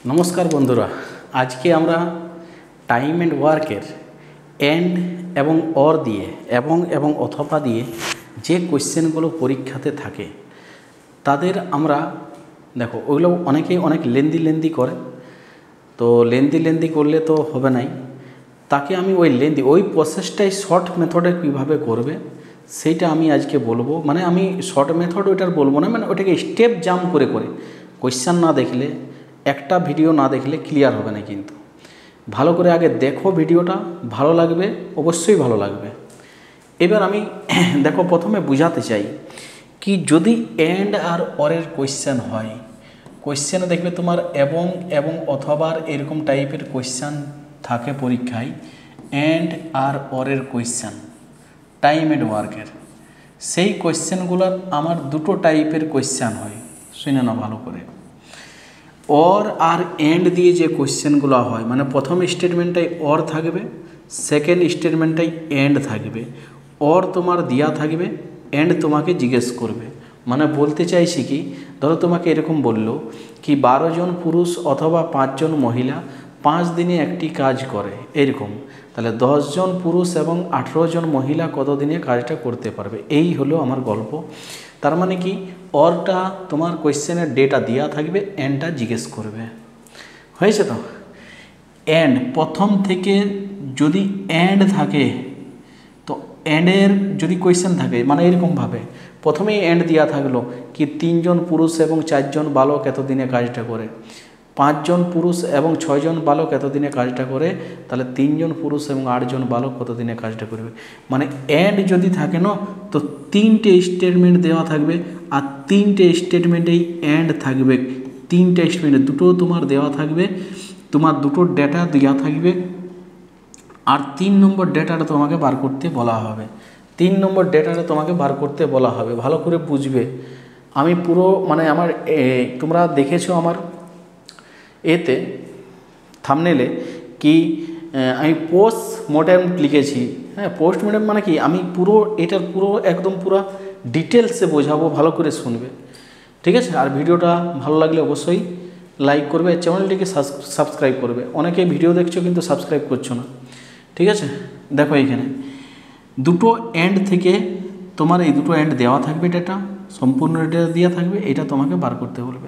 নমস্কার বন্ধুরা, আজকে আমরা টাইম অ্যান্ড ওয়ার্কের এন্ড এবং অর দিয়ে এবং অথবা দিয়ে যে কোশ্চেনগুলো পরীক্ষাতে থাকে তাদের আমরা দেখো ওইগুলো অনেকেই অনেক লেন্দি করে। তো লেন্দি করলে তো হবে নাই, তাকে আমি ওই প্রসেসটাই শর্ট মেথডে কীভাবে করবে সেইটা আমি আজকে বলবো। মানে আমি শর্ট মেথড ওইটার বলবো না, মানে ওইটাকে স্টেপ জাম্প করে কোশ্চেন না দেখলে, একটা ভিডিও না দেখলে ক্লিয়ার হবে না। কিন্তু ভালো করে আগে দেখো ভিডিওটা, ভালো লাগবে, অবশ্যই ভালো লাগবে। এবার আমি দেখো প্রথমে বুঝাতে চাই কি, যদি এন্ড আর অরের কোশ্চেন হয়, কোশ্চেনে দেখবে তোমার এবং অথবার এরকম টাইপের কোশ্চেন থাকে পরীক্ষায়। এন্ড আর অরের কোশ্চেন টাইম অ্যান্ড ওয়ার্কের, সেই কোশ্চেনগুলোর আমার দুটো টাইপের কোশ্চেন হয়, শুনে না ভালো করে। অর আর এন্ড দিয়ে যে কোশ্চেনগুলো হয়, মানে প্রথম স্টেটমেন্টটাই অর থাকবে, সেকেন্ড স্টেটমেন্টটাই এন্ড থাকবে। অর তোমার দেয়া থাকবে, এন্ড তোমাকে জিজ্ঞেস করবে। মানে বলতে চাইছি কি, ধরো তোমাকে এরকম বললো কি 12 জন পুরুষ অথবা 5 জন মহিলা 5 দিনে একটি কাজ করে, এরকম। তাহলে 10 জন পুরুষ এবং 18 জন মহিলা কত দিনে কাজটা করতে পারবে, এই হলো আমার গল্প। তার মানে কি, অরটা তোমার কোশ্চেনের ডেটা দেওয়া থাকবে, এন্ডটা জিজ্ঞেস করবে। হয়েছে তো? এন্ড প্রথম থেকে যদি এন্ড থাকে, তো এন্ডের যদি কোশ্চেন থাকে, মানে এরকমভাবে প্রথমেই এন্ড দেওয়া থাকলো কি 3 জন পুরুষ এবং 4 জন বালক এতদিনে কাজটা করে, 5 জন পুরুষ এবং 6 জন বালক এতদিনে কাজটা করে, তাহলে 3 জন পুরুষ এবং 8 জন বালক কতদিনে কাজটা করবে। মানে এন্ড যদি থাকে না, তো 3টে স্টেটমেন্ট দেওয়া থাকবে, আর 3টে স্টেটমেন্টেই এন্ড থাকবে। 3টে স্টেটমেন্টে দুটো তোমার দেওয়া থাকবে, তোমার দুটো ডেটা দেওয়া থাকবে, আর 3 নম্বর ডেটাটা তোমাকে বার করতে বলা হবে। 3 নম্বর ডেটাটা তোমাকে বার করতে বলা হবে, ভালো করে বুঝবে। আমি পুরো মানে আমার তোমরা দেখেছো আমার এতে থাম্বনেলে কি আমি পোস্ট মর্টেম লিখেছি। হ্যাঁ, পোস্ট মর্টেম মানে কি, আমি পুরো এটার পুরো একদম পুরো ডিটেলসে বোঝাবো, ভালো করে শুনবে, ঠিক আছে? আর ভিডিওটা ভালো লাগলে অবশ্যই লাইক করবে, চ্যানেলটিকে সাবস্ক্রাইব করবে। অনেকে ভিডিও দেখছো কিন্তু সাবস্ক্রাইব করছো না, ঠিক আছে? দেখো এইখানে দুটো এন্ড থেকে তোমার এই দুটো এন্ড দেওয়া থাকবে, ডেটা সম্পূর্ণ ডেটা দেওয়া থাকবে, এটা তোমাকে বার করতে বলবে।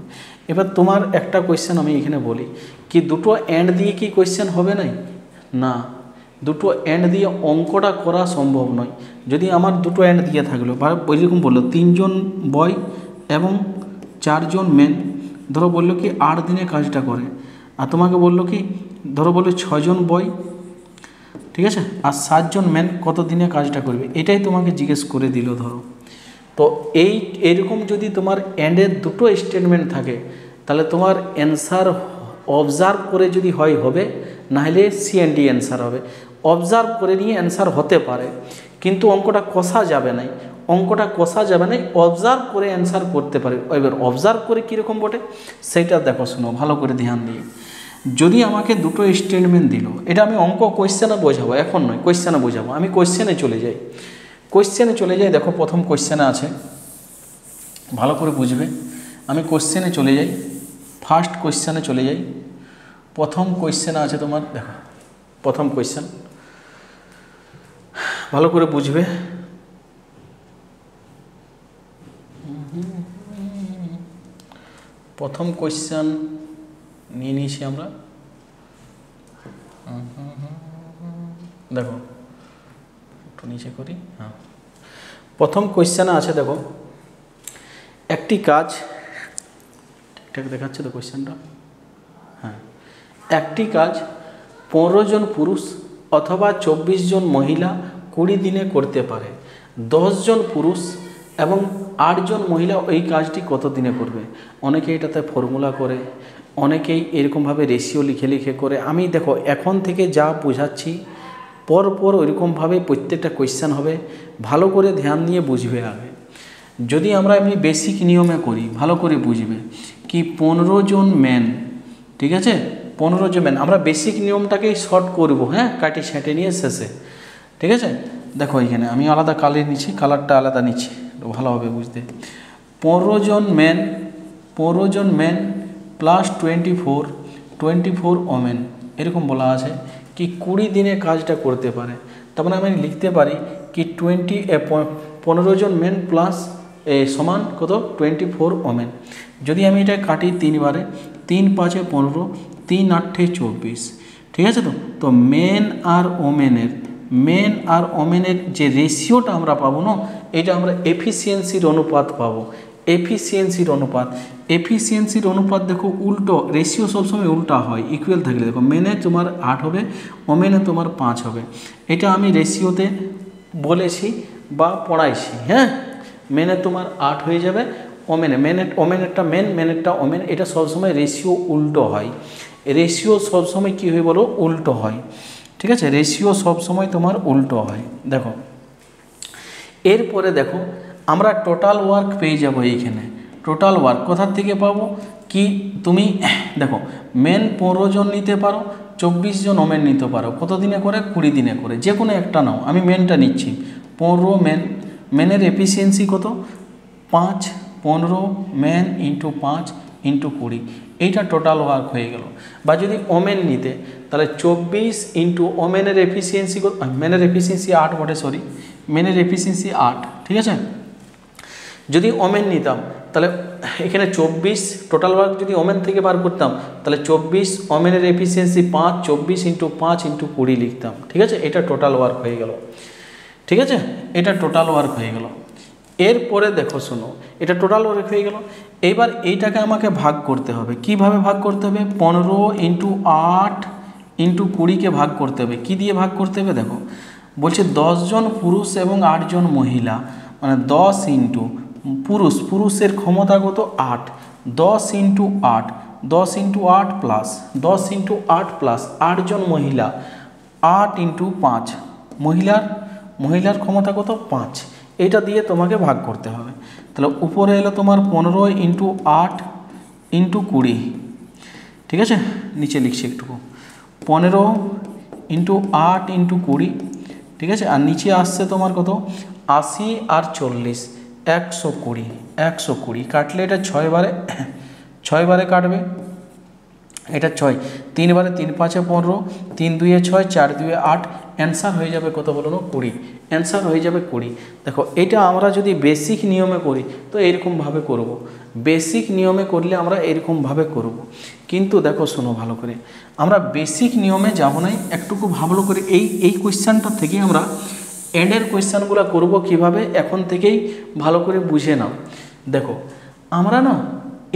এবার তোমার একটা কোয়েশ্চেন আমি এখানে বলি কি, দুটো এন্ড দিয়ে কি কোয়েশ্চেন হবে না, দুটো এন্ড দিয়ে অঙ্কটা করা সম্ভব নয়। যদি আমার দুটো এন্ড দিয়ে থাকলো, বা এরকম বললো 3 জন বয় এবং 4 জন মেন, ধরো বললো কি 8 দিনে কাজটা করে, আর তোমাকে বললো কি, ধরো বললো 6 জন বয়, ঠিক আছে, আর 7 জন ম্যান কত দিনে কাজটা করবে, এটাই তোমাকে জিজ্ঞেস করে দিল ধরো। তো এইরকম যদি তোমার এন্ডের দুটো স্টেটমেন্ট থাকে, তাহলে তোমার অ্যান্সার অবজার্ভ করে যদি হয় হবে, নাহলে সিএনডি অ্যান্সার হবে। অবজার্ভ করে নিয়ে অ্যান্সার হতে পারে, কিন্তু অঙ্কটা কষা যাবে না, অবজার্ভ করে অ্যান্সার করতে পারে। এবার অবজার্ভ করে কীরকম বটে সেইটা দেখো, শোনো ভালো করে ধ্যান দিয়ে। যদি আমাকে দুটো স্টেটমেন্ট দিল, এটা আমি অঙ্ক কোয়েশ্চেনে বোঝাবো, এখন নয়, কোয়েশ্চেনে বোঝাবো। আমি কোয়েশ্চেনে চলে যাই। দেখো প্রথম কোয়েশ্চেনে আছে, ভালো করে বুঝবে। আমি কোয়েশ্চেনে চলে যাই, ফার্স্ট কোয়েশ্চেনে চলে যাই। প্রথম কোয়েশ্চেনে আছে তোমার, দেখো প্রথম কোয়েশ্চেন, ভালো করে বুঝবে। প্রথম কোয়েশ্চেন নিয়ে নিয়েছি আমরা, দেখো একটু নিচে করি। হ্যাঁ, প্রথম কোয়েশ্চেনে আছে, দেখো একটি কাজ, ঠিকঠাক দেখাচ্ছে তো কোয়েশ্চেনটা? হ্যাঁ, একটি কাজ 15 জন পুরুষ অথবা 24 জন মহিলা 20 দিনে করতে পারে। 10 জন পুরুষ এবং 8 জন মহিলা এই কাজটি কত দিনে করবে। অনেকে এটাতে ফর্মুলা করে, অনেকেই এরকমভাবে রেশিও লিখে করে। আমি দেখো এখন থেকে যা বোঝাচ্ছি, পরপর ওইরকমভাবে প্রত্যেকটা কোয়েশ্চেন হবে, ভালো করে ধ্যান দিয়ে বুঝবে। আগে যদি আমরা এমনি বেসিক নিয়মে করি, ভালো করে বুঝবে কি 15 জন ম্যান, ঠিক আছে, 15 জন ম্যান। আমরা বেসিক নিয়মটাকেই শর্ট করব, হ্যাঁ, কাটি ছেঁটে নিয়ে শেষে, ঠিক আছে? দেখো এখানে আমি আলাদা কালার নিচ্ছি, কালারটা আলাদা নিচ্ছি, ভালো হবে বুঝতে। 15 জন ম্যান প্লাস 24 24 ওমেন এরকম বলা আছে কি 20 দিনে কাজটা করতে পারে। তার মানে আমি লিখতে পারি কি 15 জন মেন প্লাস সমান কত 24 ওমেন। যদি আমি এটা কাটি 3 বারে, 3 5 15, 3 8 24, ঠিক আছে। তো মেন আর ওমেনের যে রেশিওটা আমরা পাবো না, এটা আমরা এফিসিয়েন্সির অনুপাত পাবো। এফিসিয়েন্সির অনুপাত দেখো উল্টো, রেশিও সবসময় উল্টা হয়, ইকুয়াল থাকলে দেখো মেনে তোমার 8 হবে, ওমেনে তোমার 5 হবে। এটা আমি রেশিওতে বলেছি বা পড়াইছি, হ্যাঁ। মেনে তোমার 8 হয়ে যাবে, ওমেনেরটা মেনেরটা ওমেন, এটা সবসময় রেশিও উল্টো হয়। রেশিও সবসময় কী হয় বলো, উল্টো হয়, ঠিক আছে। রেশিও সবসময় তোমার উল্টো হয়। দেখো এরপরে দেখো আমরা টোটাল ওয়ার্ক পেয়ে যাবো। এইখানে টোটাল ওয়ার্ক কোথার থেকে পাবো কি, তুমি দেখো মেন 15 জন নিতে পারো, 24 জন ওমেন নিতে পারো। কত দিনে করে, 20 দিনে করে, যে কোনো একটা নাও। আমি মেনটা নিচ্ছি, 15 মেনের এফিসিয়েন্সি কত 5, 15 মেন ইন্টু 5 ইন্টু 20, এইটা টোটাল ওয়ার্ক হয়ে গেল। বা যদি ওমেন নিতে তাহলে 24 ইন্টু ওমেনের এফিসিয়েন্সি, মেনের এফিসিয়েন্সি 8 বটে, সরি, মেনের এফিসিয়েন্সি 8, ঠিক আছে। যদি ওমেন নিতাম তাহলে এখানে 24 টোটাল ওয়ার্ক যদি ওমেন থেকে বার করতাম তাহলে 24, ওমেনের এফিসিয়েন্সি 5, 24 ইন্টু 5 ইন্টু 20 লিখতাম, ঠিক আছে। এটা টোটাল ওয়ার্ক হয়ে গেল, ঠিক আছে। এটা টোটাল ওয়ার্ক হয়ে গেল। এরপরে দেখো শোনো, এটা টোটাল ওয়ার্ক হয়ে গেল। এবার এইটাকে আমাকে ভাগ করতে হবে। কিভাবে ভাগ করতে হবে, 15 ইন্টু 8 ইন্টু 20কে ভাগ করতে হবে। কি দিয়ে ভাগ করতে হবে দেখো, বলছে 10 জন পুরুষ এবং 8 জন মহিলা, মানে 10 ইন্টু পুরুষের ক্ষমতা কত 8, 10 into 8, 10 into 8 plus 10 into 8 plus 8 জন মহিলা, 8 ইন্টু 5, মহিলার ক্ষমতা কত 5, এটা দিয়ে তোমাকে ভাগ করতে হবে। তাহলে উপরে এলো তোমার 15 ইন্টু 8 ইন্টু 20, ঠিক আছে। নিচে লিখছি একটু, 15 ইন্টু 8 ইন্টু 20, ঠিক আছে। আর নিচে আসছে তোমার কত 80 আর 40, 120 কাটলে এটা 6 বারে কাটবে, এটা 6, 3 বারে 3 5 15, 3 2 6, 4 2 8, অ্যান্সার হয়ে যাবে কত বলো না 20, অ্যান্সার হয়ে যাবে 20। দেখো এটা আমরা যদি বেসিক নিয়মে করি তো এরকমভাবে করব, বেসিক নিয়মে করলে আমরা এরকমভাবে করব। কিন্তু দেখো শোনো ভালো করে, আমরা বেসিক নিয়মে যাব না, একটুকু ভালো করে এই কোয়েশ্চানটা থেকে আমরা এন্ডের কোয়েশ্চানগুলো করব কিভাবে, এখন থেকেই ভালো করে বুঝে নাও। দেখো আমরা না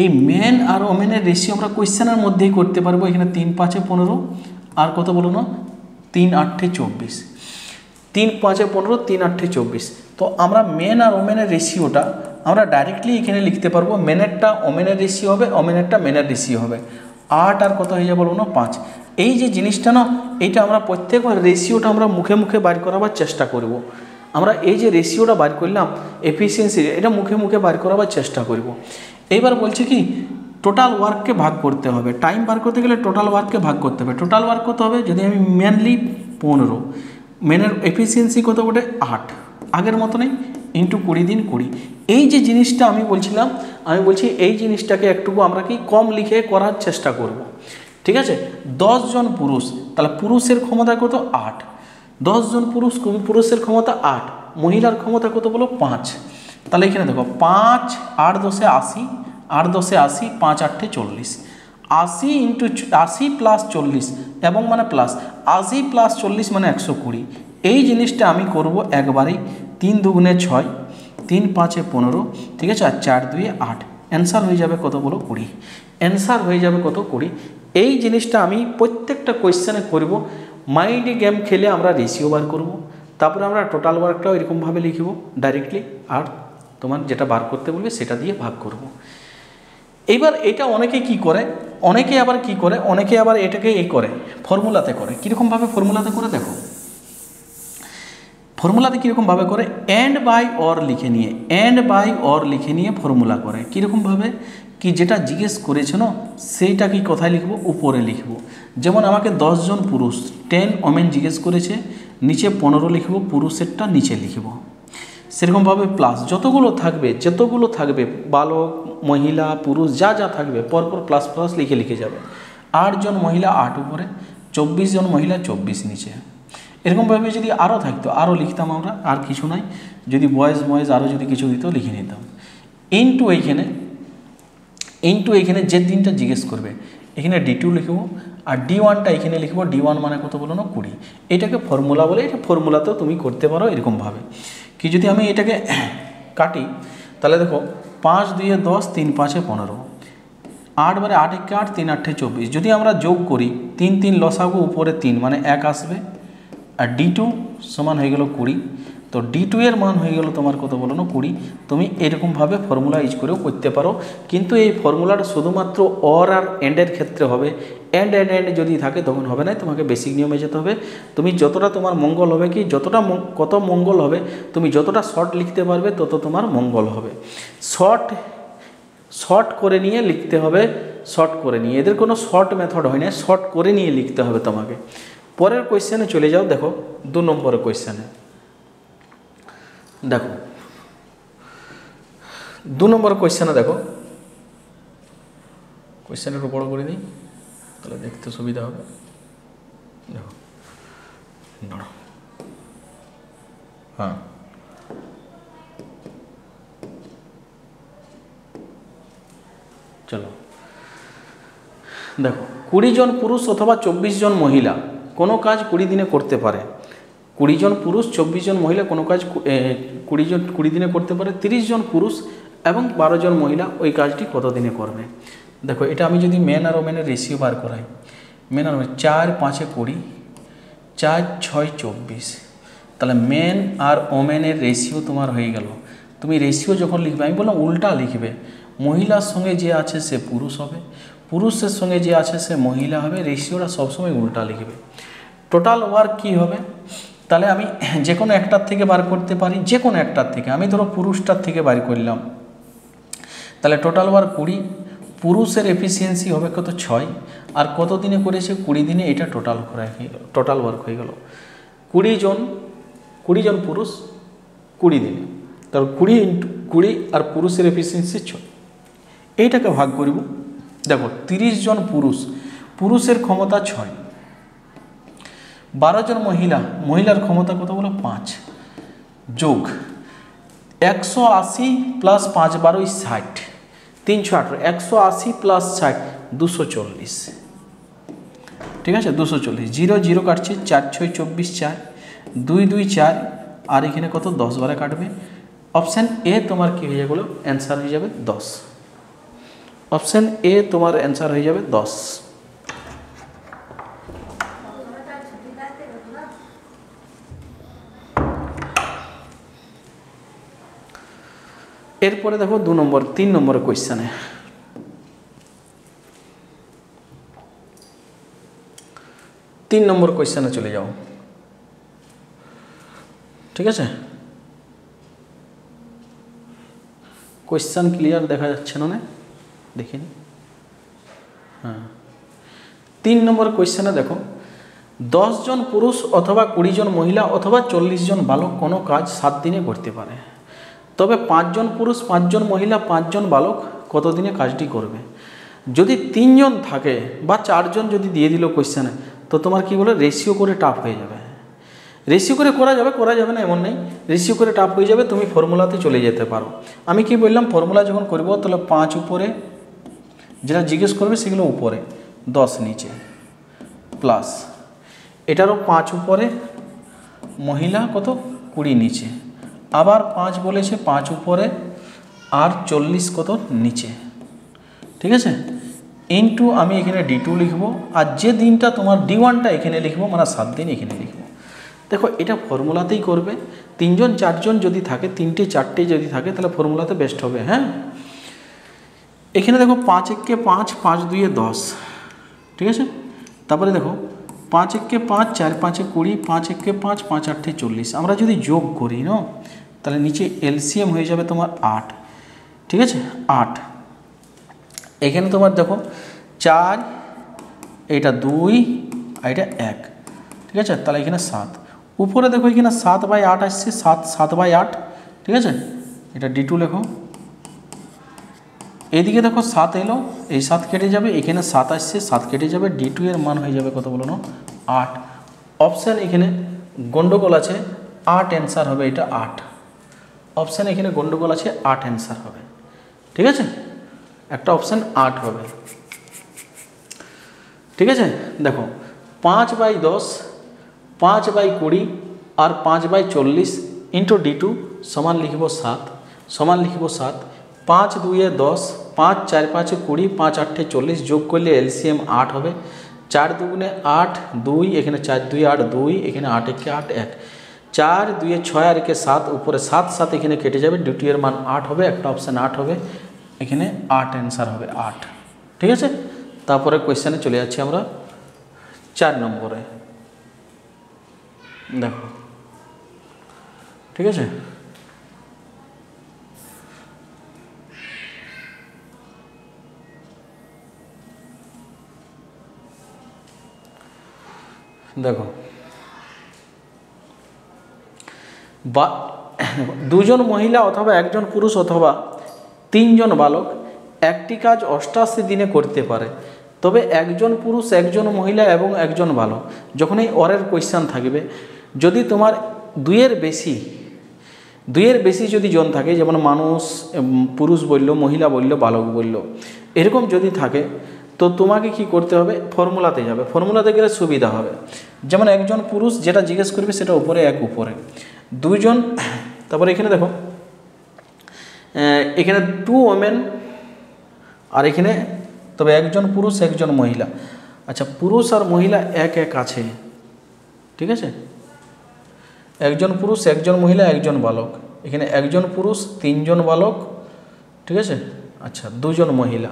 এই মেন আর ওমেনের রেশিও আমরা কোয়েশ্চেনের মধ্যেই করতে পারবো। এখানে 3 5 15 আর কত বলো না 3 8 24, 3 5 15, 3 8 24। তো আমরা মেন আর ওমেনের রেশিওটা আমরা ডাইরেক্টলি এখানে লিখতে পারবো। মেনেরটা ওমেনের রেশিও হবে, ওমেনেরটা মেনের রেশিও হবে। 8 আর কত হয়ে যাবে বলো না 5। এই যে জিনিসটা না, এইটা আমরা প্রত্যেকবার রেশিওটা আমরা মুখে মুখে বার করাবার চেষ্টা করব। আমরা এই যে রেশিওটা বার করলাম এফিসিয়েন্সি, এটা মুখে মুখে বার করাবার চেষ্টা করব। এইবার বলছে কি টোটাল ওয়ার্ককে ভাগ করতে হবে। টাইম বার করতে গেলে টোটাল ওয়ার্ককে ভাগ করতে হবে। টোটাল ওয়ার্ক কত হবে, যদি আমি মেনলি 15, মেনের এফিসিয়েন্সি কত বটে 8, আগের মতো নেই, ইন্টু 20 দিন 20। এই যে জিনিসটা আমি বলছিলাম, আমি বলছি এই জিনিসটাকে একটুকু আমরা কি কম লিখে করার চেষ্টা করব, ঠিক আছে। 10 জন পুরুষ, তাহলে পুরুষের ক্ষমতা কত 8, 10 জন পুরুষের ক্ষমতা 8, মহিলার ক্ষমতা কত বলো 5। তাহলে এখানে দেখো 5 8 10 80, 8 10 80, 5 8 40, 80 ইন্টু 80 প্লাস 40 এবং মানে প্লাস 80 প্লাস 40 মানে 120। এই জিনিসটা আমি করব একবারেই, 3 2 6, 3 5 15, ঠিক আছে। আর 4 2 8, অ্যান্সার হয়ে যাবে কত বলো 20, অ্যান্সার হয়ে যাবে কত 20। এই জিনিসটা আমি প্রত্যেকটা কোয়েশ্চেনে করব। মাইন্ড গেম খেলে আমরা রেশিও বার করব, তারপরে আমরা টোটাল ওয়ার্কটাও এরকমভাবে লিখব ডাইরেক্টলি, আর তোমার যেটা বার করতে বলবে সেটা দিয়ে ভাগ করব। এইবার এটা অনেকে কি করে, অনেকে আবার এটাকে করে ফর্মুলাতে করে। কীরকমভাবে ফর্মুলাতে করে দেখো, ফর্মুলাতে কীরকমভাবে করে, এন্ড বাই অর লিখে নিয়ে ফর্মুলা করে। কীরকমভাবে কি, যেটা জিজ্ঞেস করেছে না সেইটা কি কোথায় লিখব, উপরে লিখব। যেমন আমাকে 10 জন পুরুষ 10 ওমেন জিজ্ঞেস করেছে, নিচে 15 লিখব, পুরুষেরটা নিচে লিখব। সেরকমভাবে প্লাস যতগুলো থাকবে বালক মহিলা পুরুষ যা থাকবে পরপর প্লাস লিখে যাবে। 8 জন মহিলা 8 উপরে, 24 জন মহিলা 24 নিচে। এরকমভাবে যদি আরও থাকতো আরও লিখতাম আমরা, আর কিছু নাই, যদি বয়েজ আরও যদি কিছু দিত লিখে নিতাম। ইনটু এইখানে যে দিনটা জিজ্ঞেস করবে এখানে D2 লিখব, আর D1টা এখানে লিখব। D1 মানে কত বলো না 20। এটাকে ফর্মুলা বলে, এটা ফর্মুলাতেও তুমি করতে পারো এরকমভাবে। কি যদি আমি এটাকে কাটি তাহলে দেখো 5 2 10, 3 5 15, 8 বারে 8 1 8, 3 8 24। যদি আমরা যোগ করি 3 3 লসাগু উপরে 3 মানে 1 আসবে, আর D2 সমান হয়ে গেল 20। তো D2 এর মান হয়ে গেল তোমার কত বলো না 20। তুমি এরকমভাবে ফর্মুলা ইউজ করেও করতে পারো, কিন্তু এই ফর্মুলাটা শুধুমাত্র অর আর এন্ডের ক্ষেত্রে হবে। এন্ড যদি থাকে তখন হবে না, তোমাকে বেসিক নিয়মে যেতে হবে। তুমি যতটা তোমার মঙ্গল হবে, কি যতটা কত মঙ্গল হবে, তুমি যতটা শর্ট লিখতে পারবে তত তোমার মঙ্গল হবে। শর্ট করে নিয়ে লিখতে হবে, শর্ট করে নিয়ে, এদের কোনো শর্ট মেথড হয় না, শর্ট করে নিয়ে লিখতে হবে তোমাকে। পরের কোয়েশ্চেনে চলে যাও। দেখো 2 নম্বরের কোয়েশ্চেনে, দেখো 2 নম্বর কোয়েশ্চেনে দেখো, কোয়েশ্চেনের উপর বড় করে দিই তাহলে দেখতে সুবিধা হবে। দেখো হ্যাঁ, চলো দেখো 20 জন পুরুষ অথবা 24 জন মহিলা কোনো কাজ 20 দিনে করতে পারে। 20 জন পুরুষ 24 জন মহিলা কোনো কাজ 20 দিনে করতে পারে। 30 জন পুরুষ এবং 12 জন মহিলা ওই কাজটি কত দিনে করবে। দেখো এটা আমি যদি মেন আর ওমেনের রেশিও বার করাই, মেন আর ওমেন 4 5 20, 4 6 24, তাহলে মেন আর ওমেনের রেশিও তোমার হয়ে গেল। তুমি রেশিও যখন লিখবে, আমি বললাম উল্টা লিখবে, মহিলার সঙ্গে যে আছে সে পুরুষ হবে, পুরুষের সঙ্গে যে আছে সে মহিলা হবে। রেশিওটা সবসময় উল্টা লিখবে। টোটাল ওয়ার্ক কী হবে, তাহলে আমি যে কোনো একটার থেকে বার করতে পারি, যে কোনো একটার থেকে। আমি ধরো পুরুষটার থেকে বার করলাম, তাহলে টোটাল ওয়ার্ক 20, পুরুষের এফিসিয়েন্সি হবে কত 6, আর কত দিনে করেছে 20 দিনে, এটা টোটাল ওয়ার্ক হয়ে গেল। 20 জন পুরুষ 20 দিনে, তারপর 20 × 20, আর পুরুষের এফিসিয়েন্সি 6, এইটাকে ভাগ করব। দেখো 30 জন পুরুষের ক্ষমতা 6, 12 জন মহিলার ক্ষমতা কত বলো 5, যোগ 180 প্লাস 5 12 60, 318, 180 প্লাস 60 240। ঠিক আছে, 240, 0 0 কাটছে, 4 6 24, 4 2 2 4, আর এখানে কত 10 বারে কাটবে। অপশান এ তোমার কী হয়ে যাবে, অ্যান্সার হয়ে যাবে 10। অপশান এ তোমার অ্যান্সার হয়ে যাবে 10। এরপরে দেখো 3 নম্বরের কোয়েশ্চেনে, 3 নম্বর কোয়েশ্চেনে চলে যাও। ঠিক আছে, কোয়েশ্চেন ক্লিয়ার দেখা যাচ্ছে না, দেখিনি। হ্যাঁ, 3 নম্বর কোয়েশ্চেনে দেখো 10 জন পুরুষ অথবা 20 জন মহিলা অথবা 40 জন বালক কোনো কাজ 7 দিনে করতে পারে, তবে 5 জন পুরুষ 5 জন মহিলা 5 জন বালক কত দিনে কাজটি করবে। যদি 3 জন থাকে বা 4 জন যদি দিয়ে দিল কোয়েশ্চেনে, তো তোমার কি বলে রেশিও করে টাফ হয়ে যাবে। রেশিও করে করা যাবে না এমন নেই, রেশিও করে টাফ হয়ে যাবে, তুমি ফর্মুলাতে চলে যেতে পারো। আমি কি বললাম, ফর্মুলা যখন করব তাহলে 5 উপরে যেটা জিজ্ঞেস করবে সেগুলো উপরে, 10 নিচে, প্লাস এটারও 5 উপরে, মহিলা কত 20 নিচে, আবার 5 বলেছে 5 উপরে, আর 40 কত নিচে। ঠিক আছে, ইনটু আমি এখানে D2 লিখব, আর যে দিনটা তোমার D1টা এখানে লিখব, মানে 7 দিন এখানে লিখব। দেখো এটা ফর্মুলাতেই করবে। 3 জন 4 জন যদি থাকে, 3টে 4টে যদি থাকে, তাহলে ফর্মুলাতে বেস্ট হবে। হ্যাঁ, এখানে দেখো 5 1 5, 5 2 10। ঠিক আছে, তারপরে দেখো 5 1 5, 4 5 20, 5 1 5, 5 8 40। আমরা যদি যোগ করি না, তাহলে নিচে এলসিএম হয়ে যাবে তোমার 8। ঠিক আছে, 8। এখানে তোমার দেখো 4, এটা 2, আর এটা 1। ঠিক আছে, তাহলে এখানে 7। উপরে দেখো এখানে 7/8 আসছে, 7/8। ঠিক আছে, এটা D2 লেখো, এইদিকে দেখো 7 এলো, এই 7 কেটে যাবে, এখানে 7 আসছে, 7 কেটে যাবে, D2 এর মান হয়ে যাবে কত বলো না 8। অপশান এখানে গন্ডগোল আছে, 8 অ্যান্সার হবে, এটা 8 অপশান এখানে গন্ডগোল আছে, 8 অ্যান্সার হবে। ঠিক আছে, একটা অপশান 8 হবে। ঠিক আছে, দেখো 5/10, 5/20 আর 5/40 ইন্টু D2 সমান লিখব 7, সমান লিখব 7। 5 2 10, 5 4 5 20, 5 8 40, যোগ করলে এলসিএম 8 হবে। 4 2 8, 2 এখানে 4 2 8, 2 এখানে 8 1 8 1, 4 2 6 আর 1 7, উপরে 7 7 এখানে কেটে যাবে, D2 এর মান 8 হবে, একটা অপশান 8 হবে, এখানে 8 অ্যান্সার হবে 8। ঠিক আছে, তারপরে কোয়েশ্চেনে চলে যাচ্ছি আমরা 4 নম্বরে। দেখো ঠিক আছে, দেখো দুজন মহিলা অথবা একজন পুরুষ অথবা 3 জন বালক একটি কাজ 88 দিনে করতে পারে, তবে একজন পুরুষ, একজন মহিলা এবং একজন বালক, যখন এই অরের কোয়েশ্চেন থাকবে, যদি তোমার 2-এর বেশি যদি জন থাকে, যেমন মানুষ, পুরুষ বলল, মহিলা বলল, বালক বলল, এরকম যদি থাকে, তো তোমাকে কি করতে হবে, ফর্মুলাতে যাবে, ফর্মুলাতে গেলে সুবিধা হবে। যেমন একজন পুরুষ যেটা জিজ্ঞেস করবে সেটা উপরে, এক উপরে, 2 জন, তারপরে এখানে দেখো এখানে 2 ওমেন আর এখানে, তবে একজন পুরুষ একজন মহিলা। আচ্ছা, পুরুষ আর মহিলা এক এক আছে, ঠিক আছে, একজন পুরুষ একজন মহিলা একজন বালক, এখানে একজন পুরুষ 3 জন বালক, ঠিক আছে। আচ্ছা, 2 জন মহিলা,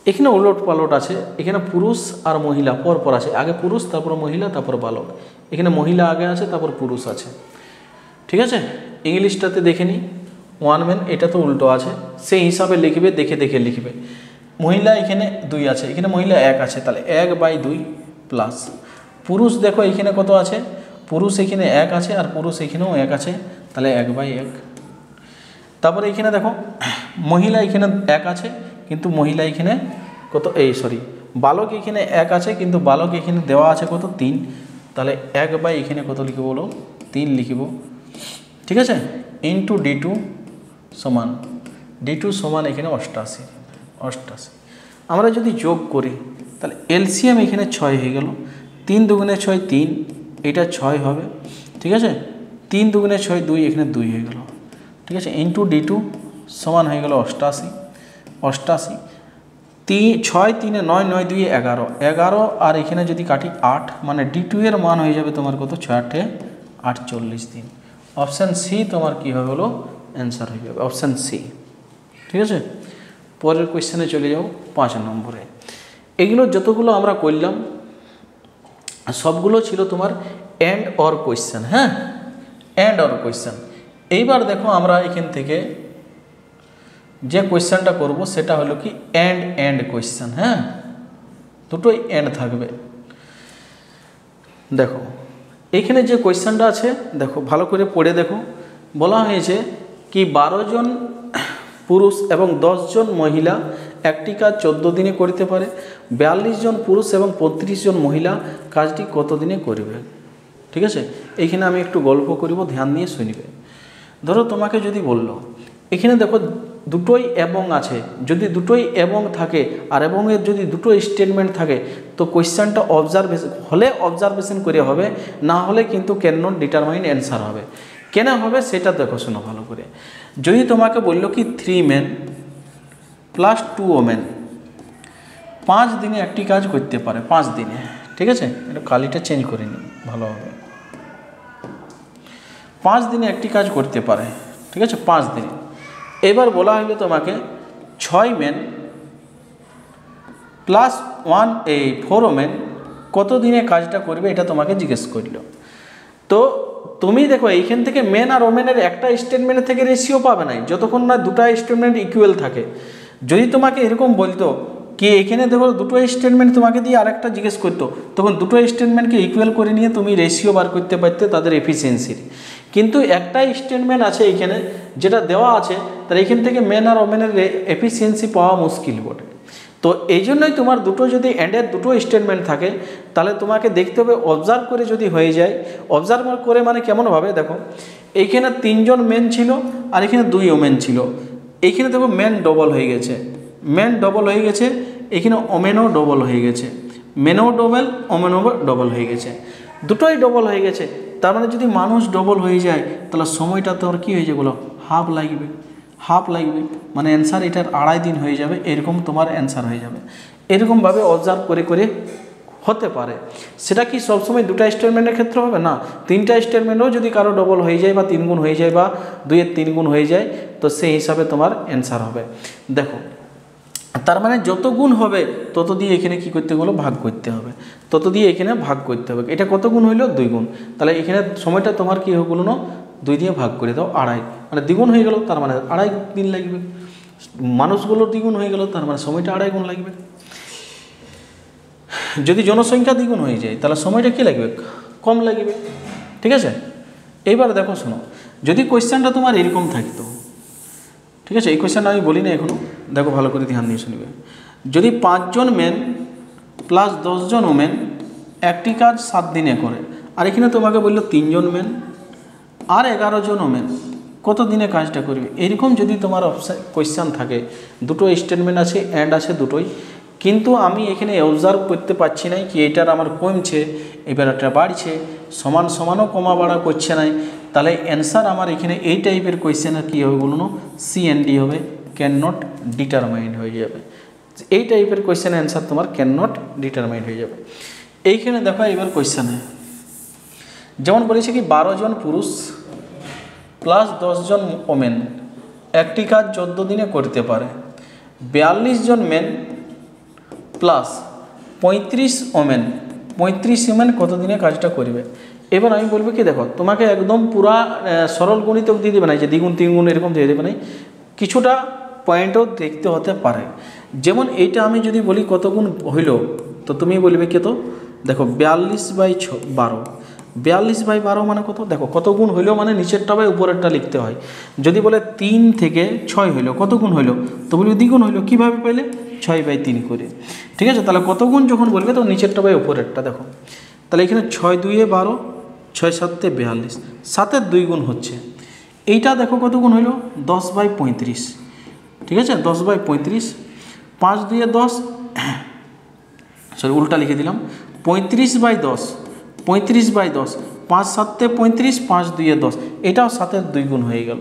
এখানে উলট পালট আছে, এখানে পুরুষ আর মহিলা পরপর আছে, আগে পুরুষ তারপর মহিলা তারপর বালক, এখানে মহিলা আগে আছে তারপর পুরুষ আছে। ঠিক আছে, ইংলিশটাতে দেখে নিই, 1 ম্যান, এটা তো উল্টো আছে, সেই হিসাবে লিখবে, দেখে দেখে লিখবে। মহিলা এখানে 2 আছে, এখানে মহিলা 1 আছে, তাহলে 1/2 প্লাস পুরুষ, দেখো এখানে কত আছে, পুরুষ এখানে 1 আছে আর পুরুষ এখানেও 1 আছে, তাহলে 1/1। তারপরে এখানে দেখো মহিলা এখানে 1 আছে, কিন্তু মহিলা এখানে কত, বালক এখানে 1 আছে, কিন্তু বালক এখানে দেওয়া আছে কত, 3, তাহলে 1/, এখানে কত লিখব বলো, 3 লিখব। ঠিক আছে, ইন্টু D2 সমান এখানে 88। আমরা যদি যোগ করি তাহলে এলসিএম এখানে 6 হয়ে গেল, 3 2 6 3, এটা 6 হবে। ঠিক আছে, 3 2 6 2, এখানে 2 হয়ে গেল। ঠিক আছে, ইন্টু D2 সমান হয়ে গেল 88। 6 3 9 9 2 11, আর এখানে যদি কাটি 8, মানে D2 এর মান হয়ে যাবে তোমার কত, 6 8 48 দিন। অপশান সি তোমার কী হবে হলো অ্যান্সার হয়ে যাবে, অপশান সি। ঠিক আছে, পরের কোয়েশ্চেনে চলে যাও 5 নম্বরে। এগুলো যতগুলো আমরা করলাম সবগুলো ছিল তোমার অ্যান্ড অর কোয়েশ্চেন। হ্যাঁ, অ্যান্ড অর কোয়েশ্চেন। এইবার দেখো আমরা এখান থেকে যে কোয়েশ্চেনটা করব সেটা হলো কি অ্যান্ড কোয়েশ্চেন। হ্যাঁ, দুটোই অ্যান্ড থাকবে। দেখো এইখানে যে কোয়েশ্চেনটা আছে, দেখো ভালো করে পড়ে দেখো। বলা হয়েছে কি 12 জন পুরুষ এবং 10 জন মহিলা একটি কাজ 14 দিনে করতে পারে, 42 জন পুরুষ এবং 35 জন মহিলা কাজটি কত দিনে করবে। ঠিক আছে, এইখানে আমি একটু গল্প করিব, ধ্যান দিয়ে শুনবে। ধরো তোমাকে যদি বললো, এখানে দেখো দুটোই এবং আছে, যদি দুটোই এবং থাকে আর এবং এর যদি দুটো স্টেটমেন্ট থাকে, তো কোয়েশ্চেনটা অবজারভেশন করে হবে, না হলে কিন্তু ক্যান নট ডিটারমাইন অ্যান্সার হবে। কেন হবে সেটা দেখো, শোনো ভালো করে। যদি তোমাকে বললো কি 3 men প্লাস 2 women 5 দিনে একটি কাজ করতে পারে, 5 দিনে। ঠিক আছে, এটা কালিটা চেঞ্জ করে নিই, ভালো হবে। 5 দিনে একটি কাজ করতে পারে, ঠিক আছে, 5 দিনে। এবার বলা হইলো তোমাকে 6 men প্লাস 4 women কত দিনে কাজটা করবে, এটা তোমাকে জিজ্ঞেস করল। তো তুমি দেখো এইখান থেকে মেন আর ওমেনের একটা স্টেটমেন্ট থেকে রেশিও পাবে না যতক্ষণ না দুটো স্টেটমেন্ট ইকুয়াল থাকে। যদি তোমাকে এরকম বলতো কি এখানে দেখো দুটো স্টেটমেন্ট তোমাকে দিয়ে আরেকটা জিজ্ঞেস করতো, তখন দুটো স্টেটমেন্টকে ইকুয়াল করে নিয়ে তুমি রেশিও বার করতে পারতে তাদের এফিসিয়েন্সির। কিন্তু একটাই স্টেটমেন্ট আছে এখানে যেটা দেওয়া আছে, তাহলে এখান থেকে মেন আর ওমেনের এফিসিয়েন্সি পাওয়া মুশকিল বটে। তো এই জন্যই তোমার দুটো যদি অ্যান্ডের দুটো স্টেটমেন্ট থাকে, তাহলে তোমাকে দেখতে হবে অবজার্ভ করে যদি হয়ে যায়। অবজার্ভ করে মানে কেমনভাবে দেখো, এইখানে 3 জন মেন ছিল আর এখানে 2 ওমেন ছিল। এইখানে দেখো মেন ডবল হয়ে গেছে, মেন ডবল হয়ে গেছে, এখানে ওমেনও ডবল হয়ে গেছে, মেনও ডবল ওমেনও ডবল হয়ে গেছে, দুটোই ডবল হয়ে গেছে। তার মানে যদি মানুষ ডবল হয়ে যায় তাহলে সময়টা তোর কী হয়ে যায় বলো, হাফ লাগবে, হাফ লাগবে, মানে অ্যান্সার এটার 2.5 দিন হয়ে যাবে, এরকম তোমার অ্যান্সার হয়ে যাবে। এরকমভাবে অবজার্ভ করে করে হতে পারে। সেটা কি সবসময় দুটা স্টেটমেন্টের ক্ষেত্রে হবে না, 3টা স্টেটমেন্টও যদি কারো ডবল হয়ে যায় বা 3 গুণ হয়ে যায় বা 2-এর 3 গুণ হয়ে যায়, তো সেই হিসাবে তোমার অ্যান্সার হবে। দেখো তার মানে যত গুণ হবে তত দিয়ে এখানে কী করতে হলো, ভাগ করতে হবে, তত দিয়ে এখানে ভাগ করতে হবে। এটা কত গুণ হইলো, 2 গুণ, তাহলে এখানে সময়টা তোমার কী হলো না, 2 দিয়ে ভাগ করে দাও 2.5, মানে দ্বিগুণ হয়ে গেল, তার মানে 2.5 দিন লাগবে। মানুষগুলো দ্বিগুণ হয়ে গেল, তার মানে সময়টা 2.5 গুণ লাগবে। যদি জনসংখ্যা দ্বিগুণ হয়ে যায় তাহলে সময়টা কী লাগবে, কম লাগবে। ঠিক আছে, এইবার দেখো শোনো, যদি কোয়েশ্চেনটা তোমার এরকম থাকতো, ঠিক আছে, এই কোয়েশ্চেনটা আমি বলি না এখনও, দেখো ভালো করে ধ্যান দিয়ে শুনবে। যদি 5 জন মেন প্লাস 10 জন ওমেন একটি কাজ 7 দিনে করে, আর এখানে তোমাকে বললো 3 জন মেন আর 11 জন ওমেন কত দিনে কাজটা করবে। এরকম যদি তোমার কোয়েশ্চেন থাকে, দুটো স্টেটমেন্ট আছে, অ্যান্ড আছে দুটোই, কিন্তু আমি এখানে অবজার্ভ করতে পারছি না কি এটার আমার কমছে, এবার এটা বাড়ছে, সমান সমানও কমা বাড়া করছে না, তাহলে অ্যান্সার আমার এখানে এই টাইপের কোয়েশ্চেনের কী হবে বলুন, CND হবে, ক্যান নট ডিটারমাইন্ড হয়ে যাবে। এই টাইপের কোয়েশ্চেনের অ্যান্সার তোমার ক্যান নট ডিটারমাইন্ড হয়ে যাবে। এইখানে দেখো এবার কোয়েশ্চেনে যেমন বলেছে কি 12 জন পুরুষ প্লাস 10 জন ওমেন একটি কাজ 14 দিনে করতে পারে, 42 জন মেন প্লাস 35 ওমেন, 35 ওমেন কত দিনে কাজটা করবে। এবার আমি বলবো কি দেখো, তোমাকে একদম পুরা সরল গণিতক দিয়ে দেবে না, যে দ্বিগুণ 3 গুণ এরকম দিয়ে দেবে না, কিছুটা পয়েন্টও দেখতে হতে পারে। যেমন এইটা আমি যদি বলি কত গুণ হইল, তো তুমি বলবে কত, দেখো 42/12, 42/12 মানে কত, দেখো কত গুণ হইলো মানে নিচেরটা বাই উপরেরটা লিখতে হয়। যদি বলে 3 থেকে 6 হইলো, কত গুণ হইলো, তো বলবে দ্বিগুণ হইলো, কীভাবে পেলে, 6/3 করে। ঠিক আছে, তাহলে কত গুণ যখন বলবে তো নিচেরটা বাই উপরেরটা দেখো, তাহলে এখানে 6×2=12, 6×7=42, 7-এর 2 গুণ হচ্ছে, এইটা দেখো কত গুণ হইলো, 10/35। ঠিক আছে, 10/35, 5×2=10, সরি উল্টা লিখে দিলাম, 35/10, 35/10, 5×7=35, 5×2=10, এটাও 7-এর 2 গুণ হয়ে গেল।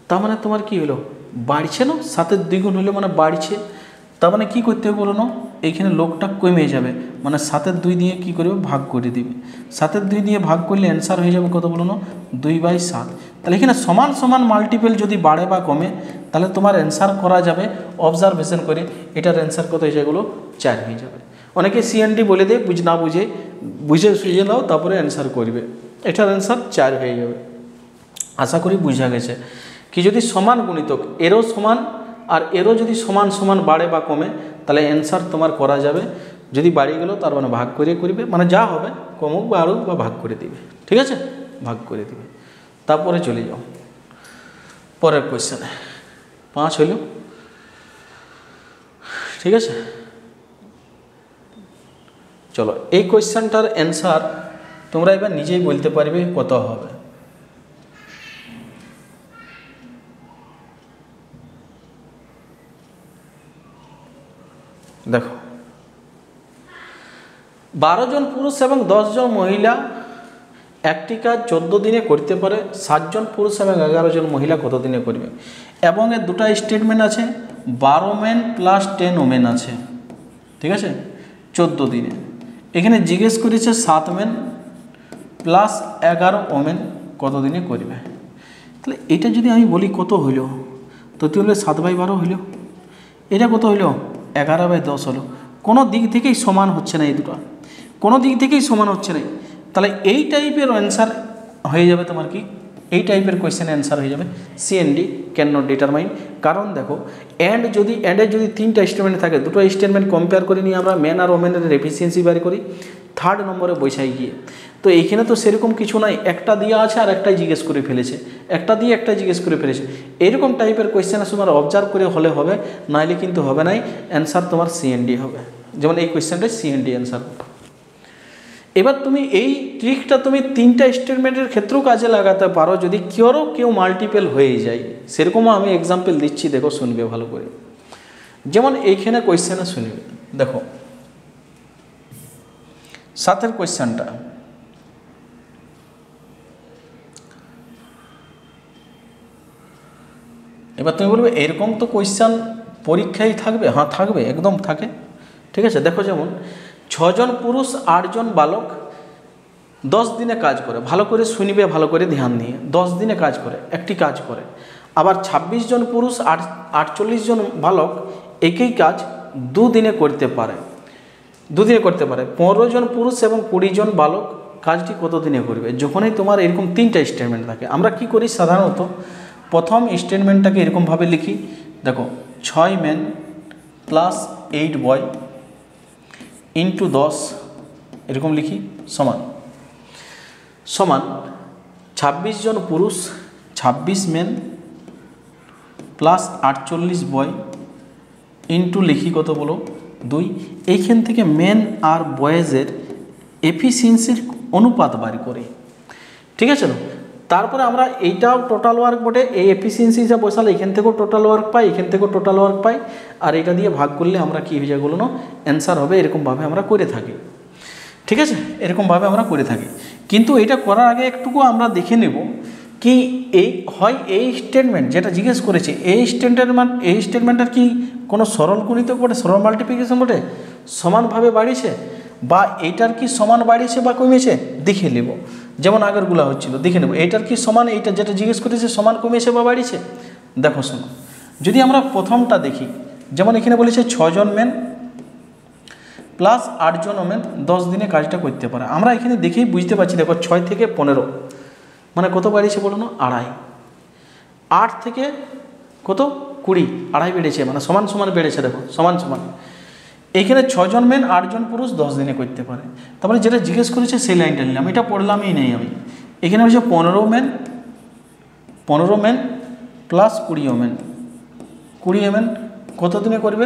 তার মানে তোমার কি হলো, বাড়ছে না, 7-এর 2 গুণ হলো মানে বাড়ছে। তার মানে কী করতে হবে বলো না, এইখানে লোকটা কমে যাবে, মানে 7-এর 2 দিয়ে কী করবে, ভাগ করে দিবে। 7-এর 2 দিয়ে ভাগ করলে অ্যান্সার হয়ে যাবে কত বলো না, 2/7। তাহলে এখানে সমান সমান মাল্টিপল যদি বাড়ে বা কমে, তাহলে তোমার অ্যান্সার করা যাবে অবজারভেশন করে, এটার অ্যান্সার কত হয়ে যায়, 4 হয়ে যাবে। অনেকে CND বলে দেয়, না বুঝে সুঝে নাও তারপরে অ্যান্সার করবে, এটার অ্যান্সার 4 হয়ে যাবে। আশা করি বুঝা গেছে কি, যদি সমান গুণিতক এরও সমান আর এরও যদি সমান সমান বাড়ে বা কমে, তাহলে অ্যান্সার তোমার করা যাবে। যদি বাড়িয়ে গেল তার মানে ভাগ করে করবে, মানে যা হবে কমুক বা আরুক বা ভাগ করে দিবে। ঠিক আছে, ভাগ করে দিবে। তারপরে চলে যাও পরের কোয়েশ্চেনে, 5 হইল। ঠিক আছে, চলো এই কোয়েশ্চেনটার অ্যান্সার তোমরা এবার নিজেই বলতে পারবে কত হবে। দেখো 12 জন পুরুষ এবং 10 জন মহিলা একটি কাজ 14 দিনে করতে পারে, 7 জন পুরুষ এবং 11 জন মহিলা কত দিনে করবে। এবং এর দুটা স্টেটমেন্ট আছে, 12 মেন প্লাস 10 ওমেন আছে। ঠিক আছে, 14 দিনে। এখানে জিজ্ঞেস করেছে 7 মেন প্লাস 11 ওমেন কত দিনে করবে। তাহলে এটা যদি আমি বলি কত হইল, তো তুই বলবে 7/12 হইল, এটা কত হইল, 11/10 হলো। কোনো দিক থেকেই সমান হচ্ছে না, এই দুটো কোনো দিক থেকেই সমান হচ্ছে না। তাহলে এই টাইপের অ্যান্সার হয়ে যাবে তোমার কি, এই টাইপের কোয়েশ্চেনের অ্যান্সার হয়ে যাবে CND, ক্যান নট ডিটারমাইন। কারণ দেখো অ্যান্ডের যদি 3টা স্টেটমেন্ট থাকে, দুটো স্টেটমেন্ট কম্পেয়ার করে নিয়ে আমরা মেন আর ওমেনের এফিসিয়েন্সি বের করি, থার্ড নম্বরে বসাই গিয়ে। তো এইখানে তো সেরকম কিছু নাই, একটা দেওয়া আছে আর একটাই জিজ্ঞেস করে ফেলেছে, একটা দিয়ে একটাই জিজ্ঞেস করে ফেলেছে। এরকম টাইপের কোয়েশ্চেন তোমার অবজার্ভ করে হলে হবে, নাইলে কিন্তু হবে নাই। অ্যান্সার তোমার সিএনডি হবে, যেমন এই কোয়েশ্চেনটাই সিএনডি অ্যান্সার। এবার তুমি এই ট্রিকটা তুমি 3টা স্টেটমেন্টের ক্ষেত্রেও কাজে লাগাতে পারো যদি কেউ মাল্টিপল হয়ে যায়। সেরকমও আমি এক্সাম্পল দিচ্ছি, দেখো শুনবে ভালো করে। যেমন এইখানে কোয়েশ্চেনে শুনবে, দেখো 7 কোয়েশ্চেনটা, এবার তুমি বলবে এরকম তো কোয়েশ্চেন পরীক্ষায় থাকবে। হ্যাঁ থাকবে, একদম থাকে। ঠিক আছে, দেখো যেমন 6 জন পুরুষ 8 জন বালক 10 দিনে কাজ করে। ভালো করে শুনবে, ভালো করে ধ্যান দিয়ে। 10 দিনে কাজ করে, একটি কাজ করে। আবার 26 জন পুরুষ 48 জন বালক একই কাজ 2 দিনে করতে পারে। 2 দিনে করতে পারে। 15 জন পুরুষ এবং 20 জন বালক কাজটি কত দিনে করবে? যখনই তোমার এরকম 3টা স্টেটমেন্ট থাকে, আমরা কি করি সাধারণত প্রথম স্টেটমেন্টটাকে এরকমভাবে লিখি, দেখো 6 মেন প্লাস 8 বয় ইন্টু 10 এরকম লিখি, সমান 26 জন পুরুষ 26 মেন প্লাস 48 বয় ইন্টু লিখি কত বলো 2। এইখান থেকে মেন আর বয়েজের এফিসিয়েন্সির অনুপাত বার করি। ঠিক আছে তো, তারপরে আমরা এইটাও টোটাল ওয়ার্ক বটে, এই এফিসিয়েন্সি হিসাবে বসালে এখান থেকেও টোটাল ওয়ার্ক পাই, এখান থেকেও টোটাল ওয়ার্ক পাই, আর এটা দিয়ে ভাগ করলে আমরা কী হয়ে যায় বলো না, অ্যান্সার হবে। এরকমভাবে আমরা করে থাকি। ঠিক আছে, এরকমভাবে আমরা করে থাকি। কিন্তু এটা করার আগে একটুকু আমরা দেখে নেব কি এই স্টেটমেন্ট যেটা জিজ্ঞেস করেছে, এই স্টেটমেন্টের কি কোনো সরল গুণিতক বটে, সরল মাল্টিপ্লিকেশন বটে, সমানভাবে বাড়িয়েছে, বা এইটার কি সমান বাড়িয়েছে বা কমেছে দেখে নেব। যেমন আগেরগুলো হচ্ছিল, দেখে নেব এইটার কি সমান, এইটা যেটা জিজ্ঞেস করেছে সমান কমেছে বা বাড়িয়েছে। দেখো শোনো, যদি আমরা প্রথমটা দেখি, যেমন এখানে বলেছে 6 জন মেন প্লাস 8 জন ওমেন 10 দিনে কাজটা করতে পারে। আমরা এখানে দেখেই বুঝতে পারছি, দেখো 6 থেকে 15 মানে কত বাড়িয়েছে বলো না, 2.5। 8 থেকে কত 20, 2.5 বেড়েছে, মানে সমান সমান বেড়েছে। দেখো সমান সমান। এইখানে 6 জন মেন 8 জন পুরুষ 10 দিনে করতে পারে। তারপরে যেটা জিজ্ঞেস করেছে সেই লাইনটা নিলাম, এটা পড়লামই নেই আমি। এখানে হচ্ছে 15 মেন প্লাস 20 ওমেন, 20 ওমেন কত দিনে করবে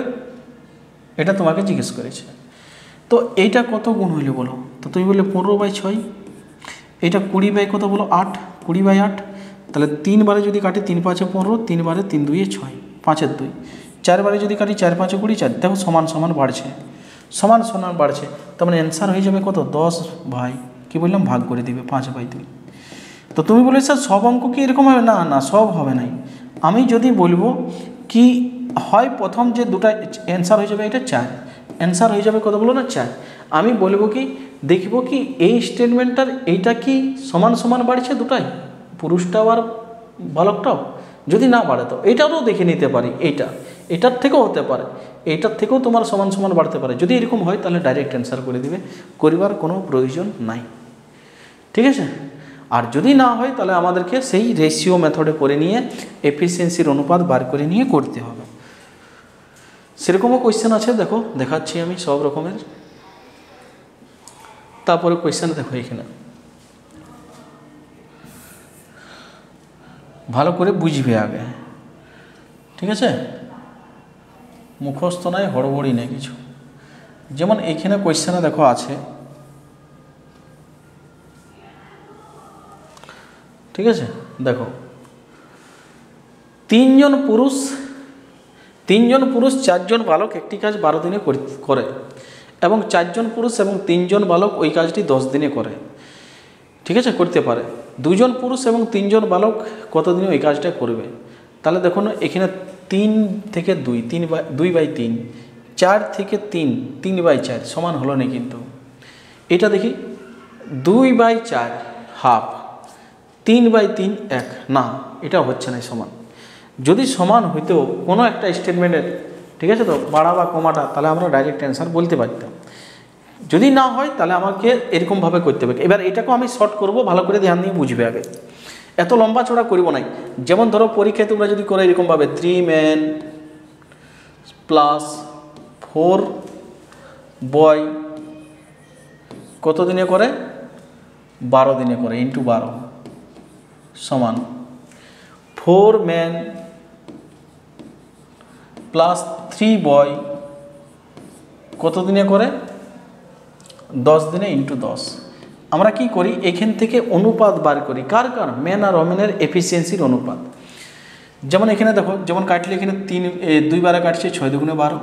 এটা তোমাকে জিজ্ঞেস করেছে। তো এইটা কত গুণ হইলে বলো, তো তুমি বললে 15/6। এইটা 20 কত বলো 8, 20/8। তাহলে 3 বারে যদি কাটি 3 5 15, 3 বারে 3 2 6, 5 2। 4 বারে যদি কাটি 4 5 20, 4। দেখো সমান সমান বাড়ছে, সমান সমান বাড়ছে। তার মানে অ্যান্সার হয়ে যাবে কত 10 ভাই কি বললাম ভাগ করে দিবে 5/2। তো তুমি বলে স্যার সব অঙ্ক কি এরকম হবে? না না, সব হবে নাই। আমি যদি বলবো কি হয় প্রথম যে দুটা অ্যান্সার হয়ে যাবে, এটা 4 অ্যান্সার হয়ে যাবে কত বলো না 4। আমি বলবো কি দেখব কি এই স্টেটমেন্টটার এইটা কি সমান সমান বাড়ছে দুটাই, পুরুষটাও আর বালকটাও। যদি না বাড়ে তো এইটাও দেখে নিতে পারি, এটার থেকেও হতে পারে, এইটার থেকেও তোমার সমান সমান বাড়তে পারে। যদি এরকম হয় তাহলে ডাইরেক্ট অ্যান্সার করে দিবে, করিবার কোনো প্রয়োজন নাই। ঠিক আছে, আর যদি না হয় তাহলে আমাদেরকে সেই রেশিও মেথডে করে নিয়ে এফিসিয়েন্সির অনুপাত বার করে নিয়ে করতে হবে। সেরকমও কোয়েশ্চেন আছে, দেখো দেখাচ্ছি আমি সব রকমের। তারপরে কোয়েশ্চেন দেখো এখানে ভালো করে বুঝবে আগে। ঠিক আছে, মুখস্থ নাই, হড়বড়ি নেই কিছু। যেমন এইখানে কোয়েশ্চেনে দেখো আছে, ঠিক আছে দেখো 3 জন পুরুষ 4 জন বালক একটি কাজ 12 দিনে করে, এবং 4 জন পুরুষ এবং 3 জন বালক ওই কাজটি 10 দিনে করে। ঠিক আছে, করতে পারে। 2 জন পুরুষ এবং 3 জন বালক কত দিনে ওই কাজটা করবে? তাহলে দেখো না এখানে 3 থেকে 2/3, 4 থেকে 3/4 সমান হলো না কিন্তু। এটা দেখি 2/4 হাফ, 3/3 1 না, এটা হচ্ছে না সমান। যদি সমান হইতো কোনো একটা স্টেটমেন্টের, ঠিক আছে তো বাড়া বা কমাটা, তাহলে আমরা ডাইরেক্ট অ্যান্সার বলতে পারতাম। যদি না হয় তাহলে আমাকে এরকমভাবে করতে হবে। এবার এটাকেও আমি শর্ট করব, ভালো করে ধ্যান দিয়ে বুঝবে আগে, এত লম্বা চড়া করব না। যেমন ধরো পরীক্ষায় তোমরা যদি করো এরকমভাবে 3 men প্লাস 4 boy কত দিনে করে 12 দিনে করে ইন্টু 12 সমান 4 men প্লাস 3 boy কত দিনে করে 10 দিনে ইন্টু 10। আমরা কি করি এখান থেকে অনুপাত বার করি কার মেন আর ওমেনের এফিসিয়েন্সির অনুপাত। যেমন এখানে দেখো যেমন কাটলে এখানে 2 বারে কাটছে 6 দুগুণে 12,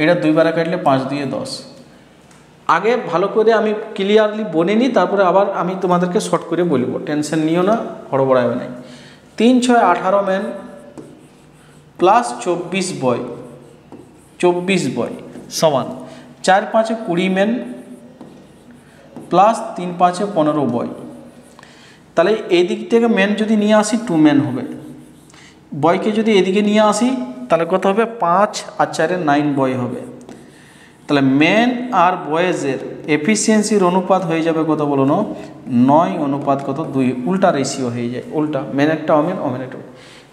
এটা 2 বারে কাটলে 5 দুয়ে 10। আগে ভালো করে আমি ক্লিয়ারলি বলে নিই, তারপরে আবার আমি তোমাদেরকে শর্ট করে বলব, টেনশন নিও না, হড়বড়াবে নাই। 3 6 18 মেন প্লাস 24 বয় সমান 4 5 20 মেন প্লাস 3 5 15 বয়। তাহলে এই দিক থেকে মেন যদি নিয়ে আসি 2 মেন হবে, বয়কে যদি এদিকে নিয়ে আসি তাহলে কত হবে 5 আর 4 9 বয় হবে। তাহলে মেন আর বয়েজের এফিসিয়েন্সির অনুপাত হয়ে যাবে কত বলো না 9 অনুপাত কত 2, উল্টা রেশিও হয়ে যায়, উল্টা মেন একটা ওমেন ওমেন একটা।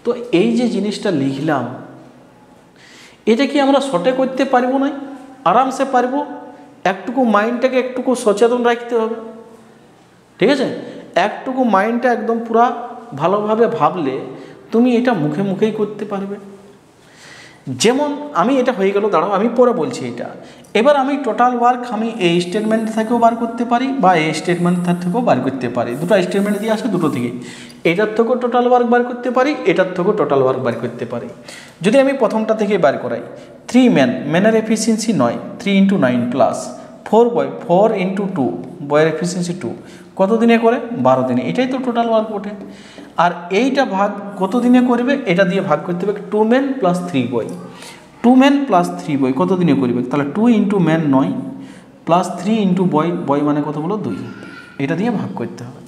তো এই যে জিনিসটা লিখলাম এটা কি আমরা শর্টে করতে পারবো না? আরামসে পারবো, একটুকু মাইন্ডটাকে একটুকু সচেতন রাখতে হবে, ঠিক আছে? একটুকু মাইন্ডটা একদম পুরা ভালোভাবে ভাবলে তুমি এটা মুখে মুখেই করতে পারবে। যেমন আমি এটা হয়ে গেল, দাঁড়াও আমি পরে বলছি এটা। এবার আমি টোটাল ওয়ার্ক আমি এই স্টেটমেন্ট থেকেও বার করতে পারি বা এই স্টেটমেন্ট থেকেও বার করতে পারি, দুটো স্টেটমেন্ট দিয়ে আসে দুটো থেকে। এটার থেকেও টোটাল ওয়ার্ক বার করতে পারি, এটার থেকেও টোটাল ওয়ার্ক বার করতে পারি। যদি আমি প্রথমটা থেকে বার করাই 3 মেনের এফিসিয়েন্সি 9, 3 × 9 প্লাস 4 বয় 4 × 2 বয়ের এফিসিয়েন্সি 2 কত দিনে করে 12 দিনে, এটাই তো টোটাল ওয়ার্ক ওঠে। আর এইটা ভাগ কত দিনে করবে এটা দিয়ে ভাগ করতে হবে 2 মেন প্লাস 3 বয়, 2 মেন প্লাস 3 বয় কত দিনে করবে, তাহলে 2 × মেন 9 প্লাস 3 × বয়, বয় মানে কত বলো 2, এটা দিয়ে ভাগ করতে হবে।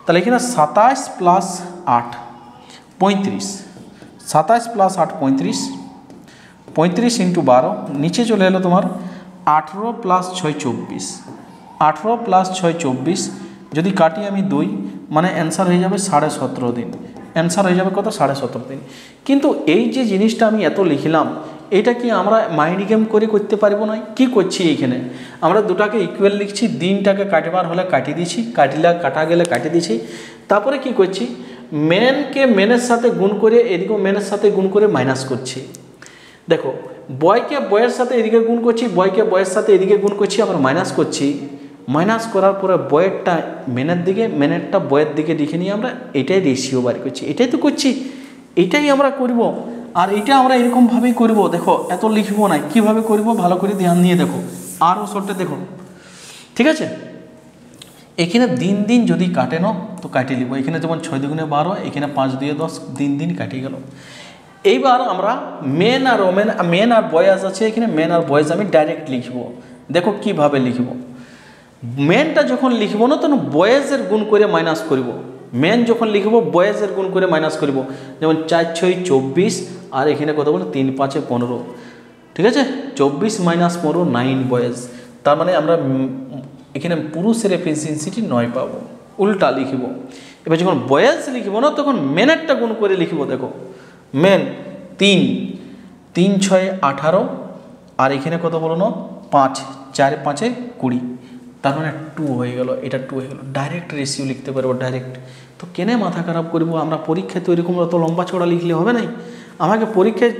তাহলে এখানে 27 প্লাস 8 35, 27 প্লাস 8 35, 35 × 12 নিচে চলে এলো তোমার 18 প্লাস 6 24, 18 প্লাস 6 24 যদি কাটি আমি 2 মানে অ্যান্সার হয়ে যাবে 17.5 দিন, অ্যান্সার হয়ে যাবে কত 17.5 দিন। কিন্তু এই যে জিনিসটা আমি এত লিখলাম এটা কি আমরা মাইন্ড গেম করে করতে পারবো না? কি করছি এইখানে আমরা দুটাকে ইকুয়াল লিখছি, দিনটাকে কাটবার হলে কাটিয়ে দিচ্ছি, কাটা গেলে কাটিয়ে দিচ্ছি, তারপরে কি করছি মেনকে মেনের সাথে গুণ করে এদিকেও মেনের সাথে গুণ করে মাইনাস করছি। দেখো বয়কে বয়ের সাথে এদিকে গুণ করছি, বয়কে বয়ের সাথে এদিকে গুণ করছি, আবার মাইনাস করছি, মাইনাস করার পরে বয়েরটা মেনের দিকে মেনেরটা বয়ের দিকে লিখে নিয়ে আমরা এটাই রেশিও বার করছি, এটাই তো করছি, এটাই আমরা করব। আর এটা আমরা এরকমভাবেই করব। দেখো এত লিখবো না, কীভাবে করব ভালো করে ধ্যান দিয়ে দেখো, আরও শর্টে দেখো, ঠিক আছে? এখানে দিন দিন যদি কাটে না তো কাটিয়ে নিব, এখানে যেমন 6 দুগুণে 12, এখানে 5 দুয়ে 10, দিন দিন কাটিয়ে গেল। এইবার আমরা মেন আর ওমেন, মেন আর বয়েজ আছে এখানে, মেন আর বয়েজ আমি ডাইরেক্ট লিখব। দেখো কিভাবে লিখব, মেনটা যখন লিখব না তখন বয়েজের গুণ করে মাইনাস করব, মেন যখন লিখব বয়েজের গুণ করে মাইনাস করব। যেমন 4 6 24 আর এখানে কত বলো 3 5 15, ঠিক আছে? 24 মাইনাস 15 9 বয়েজ, তার মানে আমরা এখানে পুরুষের এফিসিয়েন্সিটি 9 পাবো, উল্টা লিখব। এবার যখন বয়েজ লিখব না তখন মেনেরটা গুণ করে লিখব। দেখো মেন 3 3 6 18 আর এখানে কত বলো না 5 4 5 20, তার মানে 2 হয়ে গেল, এটা 2 হয়ে গেল, ডাইরেক্ট রেশিও লিখতে পারবো ডাইরেক্ট। তো কেনে মাথা খারাপ করবো আমরা, পরীক্ষায় তো এরকম অত লম্বা চড়া লিখলে হবে না, আমাকে পরীক্ষায়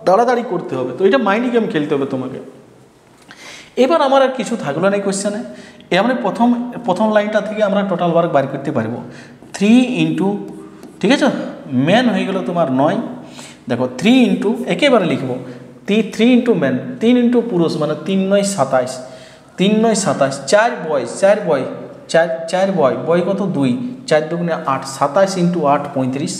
তাড়াতাড়ি করতে হবে, তো এটা মাইন্ড গেম খেলতে হবে তোমাকে। এবার আমার আর কিছু থাকলো না এই কোয়েশ্চেনে, আমরা প্রথম লাইনটা থেকে আমরা টোটাল ওয়ার্ক বার করতে পারবো 3 × ঠিক আছে মেন হয়ে গেল তোমার 9, দেখো 3 × একেবারে লিখবো 3 × মেন, 3 × পুরুষ মানে 3 9 27, 3 9 27, 4 বয় 4 বয়, বয় কত 2, 4 দুগুণে 8, 27 × 8 35,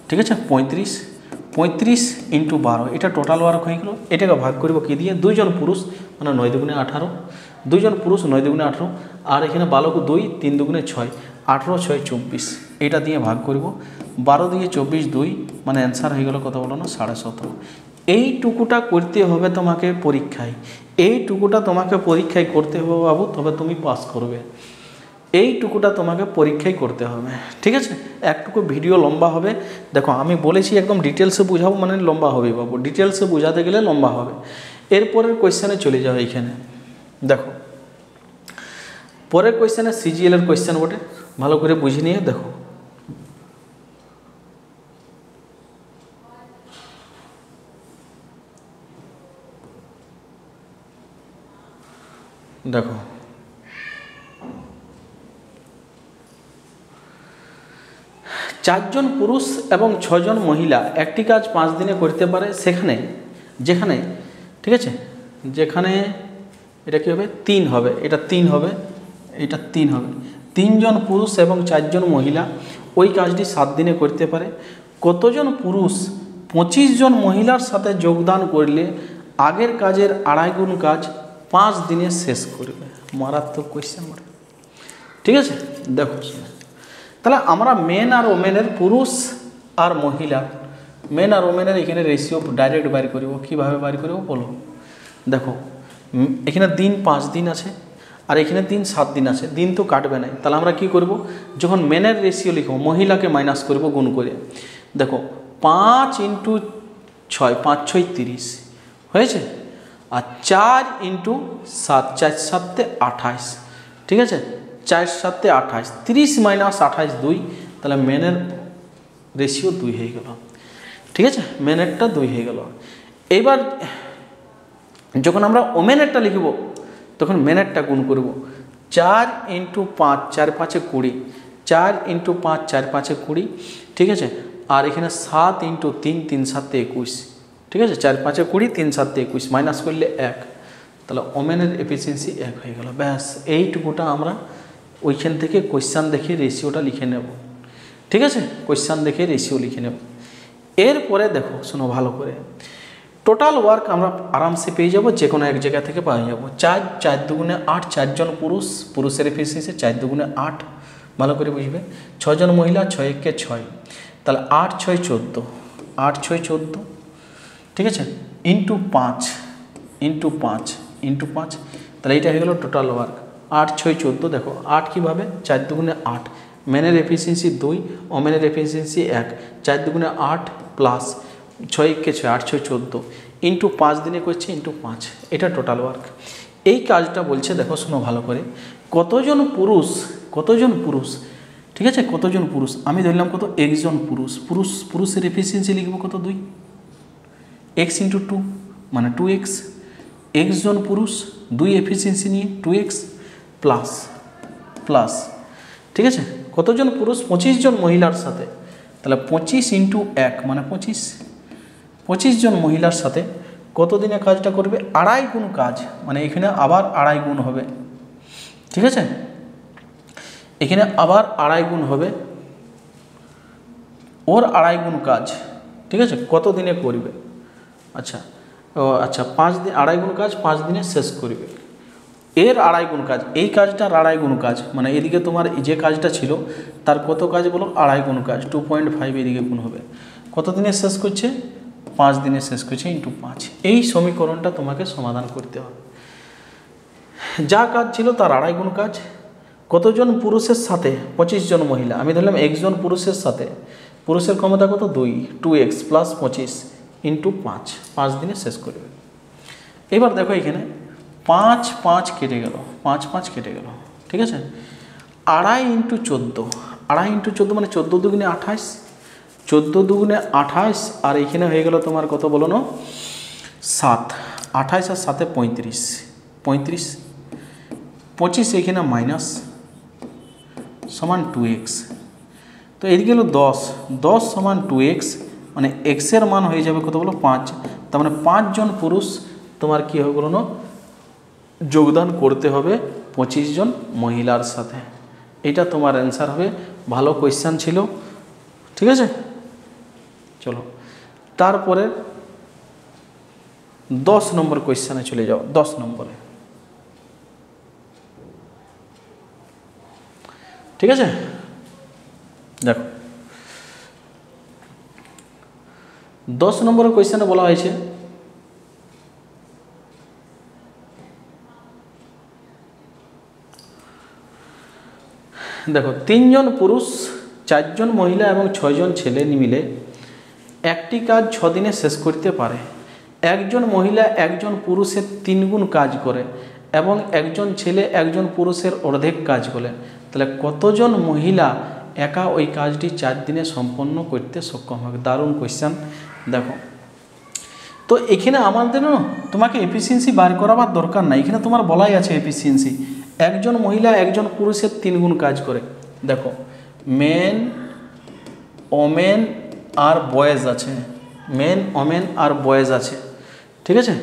ঠিক আছে 35 × 12, এটা টোটাল ওয়ার্ক হয়ে গেল। এটাকে ভাগ করব কি দিয়ে, 2 জন পুরুষ মানে 9 দুগুণে 18, 2 জন পুরুষ 9 দুগুণে 18, আর এখানে বালক 2 3 দুগুণে 6, 18 6 24, এটা দিয়ে ভাগ করব, 12 দিয়ে 24 2 মানে অ্যান্সার হয়ে গেল কত বলো না 17.5। এইটুকুটা করতে হবে তোমাকে পরীক্ষায়, এইটুকুটা তোমাকে পরীক্ষায় করতে হবে বাবু, তবে তুমি পাস করবে। এইটুকুটা তোমাকে পরীক্ষায় করতে হবে, ঠিক আছে? একটুকু ভিডিও লম্বা হবে, দেখো আমি বলেছি একদম ডিটেলসে বুঝাবো মানে লম্বা হবে বাবু, ডিটেলসে বোঝাতে গেলে লম্বা হবে। এরপরের কোয়েশ্চেনে চলে যাও। এইখানে দেখো পরের কোয়েশ্চেনে সিজিএল এর কোয়েশ্চেন বটে, ভালো করে বুঝে নিয়ে দেখো। দেখো চারজন পুরুষ এবং 6 জন মহিলা একটি কাজ 5 দিনে করতে পারে, যেখানে ঠিক আছে, যেখানে এটা কি হবে 3 হবে, এটা 3 হবে, এটা 3 হবে। 3 জন পুরুষ এবং 4 জন মহিলা ওই কাজটি 7 দিনে করতে পারে। কতজন পুরুষ 25 জন মহিলার সাথে যোগদান করলে আগের কাজের 2.5 গুণ কাজ 5 দিনে শেষ করবে? মারাত্মক কোয়েশ্চেন বটে, ঠিক আছে। দেখো তাহলে আমরা মেন আর ওমেনের, পুরুষ আর মহিলা, মেন আর ওমেনের এখানে রেশিও ডাইরেক্ট বাইর করব। কীভাবে বাইর করব বলো। দেখো এখানে দিন 5 দিন আছে আর এখানে দিন 7 দিন আছে, দিন তো কাটবে না। তাহলে আমরা কি করব, যখন মেনের রেশিও লিখব মহিলাকে মাইনাস করব গুণ করে। দেখো 5 × 6, 5 × 6 30 হয়েছে, আর 4 × 7, 4 × 7 = 28, ঠিক আছে। 4 × 7 = 28, 30 - 28 2, তাহলে মেনের রেশিও 2 হয়ে গেল, ঠিক আছে। মেনেরটা 2 হয়ে গেল। এইবার যখন আমরা ওমেনেরটা লিখব তখন মেনেরটা গুণ করব। 4 × 5, 4 × 5 = 20, 4 × 5, 4 × 5 = 20, ঠিক আছে। আর এখানে 7 × 3, 3 × 7 = 21, ঠিক আছে। 4 × 5 = 20, 3 × 7 = 21, মাইনাস করলে 1, তাহলে ওমেনের এফিসিয়েন্সি 1 হয়ে গেল। ব্যাস এইটুকুটা আমরা ওইখান থেকে কোয়েশ্চান দেখে রেশিওটা লিখে নেব, ঠিক আছে। কোয়েশ্চান দেখে রেশিও লিখে নেব। এরপরে দেখো শোনো ভালো করে, টোটাল ওয়ার্ক আমরা আরামসে পেয়ে যাব, যে কোনো এক জায়গা থেকে পেয়ে যাব। 4 × 4 = 8, 4 জন পুরুষ, পুরুষের এফিসিয়েন্সি 4 × 8, ভালো করে বুঝবে। 6 জন মহিলা, 6 × 1 = 6, তাহলে 8 × 6 = 14, 8 × 6 = 14, ঠিক আছে, ইন্টু 5, তাহলে এইটা হয়ে গেল টোটাল ওয়ার্ক। 8 × 6 = 14, দেখো 8 কীভাবে, 4 × 8, মেনের এফিসিয়েন্সি 2, ওমেনের এফিসিয়েন্সি 1, 4 × 8 প্লাস 6 × 6, 8 × 6 = 14, ইন্টু 5 দিনে করছে, ইন্টু 5, এটা টোটাল ওয়ার্ক। এই কাজটা বলছে, দেখো শোনো ভালো করে, কতজন পুরুষ, ঠিক আছে, কতজন পুরুষ, আমি ধরলাম কত, একজন পুরুষের এফিসিয়েন্সি লিখবো কত, 2, x × 2 মানে 2x, একজন পুরুষ 2 এফিসিয়েন্সি নিয়ে 2x প্লাস, ঠিক আছে। কতজন পুরুষ 25 জন মহিলার সাথে, তাহলে 25 × 1 মানে 25 জন মহিলার সাথে কত দিনে কাজটা করবে, 2.5 গুণ কাজ, মানে এখানে আবার 2.5 গুণ হবে, ঠিক আছে। এখানে আবার 2.5 গুণ হবে, ওর 2.5 গুণ কাজ, ঠিক আছে। কত দিনে করবে, আচ্ছা 5 দিন, 2.5 গুণ কাজ 5 দিনে শেষ করবে। এর 2.5 গুণ কাজ, এই কাজটার 2.5 গুণ কাজ, মানে এদিকে তোমার যে কাজটা ছিল তার কত কাজ বলো, 2.5 গুণ কাজ, 2.5 এদিকে গুণ হবে। কত দিনে শেষ করছে, 5 দিনে শেষ করছে, ইন্টু 5। এই সমীকরণটা তোমাকে সমাধান করতে হবে। যা কাজ ছিল তার 2.5 গুণ কাজ, কতজন পুরুষের সাথে 25 জন মহিলা, আমি ধরলাম একজন পুরুষের সাথে, পুরুষের ক্ষমতা কত, 2x প্লাস 25 ইন্টু 5 দিনে শেষ করবে। এবার দেখো এখানে 5 5 কেটে গেল, 5 5 কেটে গেল, ঠিক আছে। 2.5 × 14, 2.5 × 14 মানে 14 দুগুণে 28, 14 দুগুণে 28, আর এখানে হয়ে গেল তোমার কত বলো না, 7, 28 আর 7 = 35, 25 এখানে মাইনাস সমান 2x, তো এদিকে হলো 10 সমান 2x, মানে এক্সের মান হয়ে যাবে কত বলো, 5, তার মানে 5 জন পুরুষ তোমার কী হবে বলো না, যোগদান করতে হবে 25 জন মহিলার সাথে। এটা তোমার অ্যান্সার হবে। ভালো কোয়েশ্চান ছিল, ঠিক আছে। চলো তারপরে 10 নম্বর কোয়েশ্চানে চলে যাও। 10 নম্বরে, ঠিক আছে। দেখো 10 নম্বরের কোয়েশ্চানে বলা হয়েছে, দেখো 3 জন পুরুষ, 4 জন মহিলা এবং 6 জন ছেলে মিলে একটি কাজ 6 দিনে শেষ করতে পারে। একজন মহিলা একজন পুরুষের 3 গুণ কাজ করে, এবং একজন ছেলে একজন পুরুষের অর্ধেক কাজ করে, তাহলে কতজন মহিলা একা ওই কাজটি 4 দিনে সম্পন্ন করতে সক্ষম হবে? দারুণ কোয়েশ্চেন। দেখো তো এখানে আমাদের তোমাকে এফিসিয়েন্সি বার করাবার দরকার নাই, এখানে তোমার বলাই আছে এফিসিয়েন্সি একজন মহিলা একজন পুরুষের 3 গুণ কাজ করে। দেখো মেন ওমেন আর বয়েজ আছে, মেন ওমেন আর বয়েজ আছে, ঠিক আছে।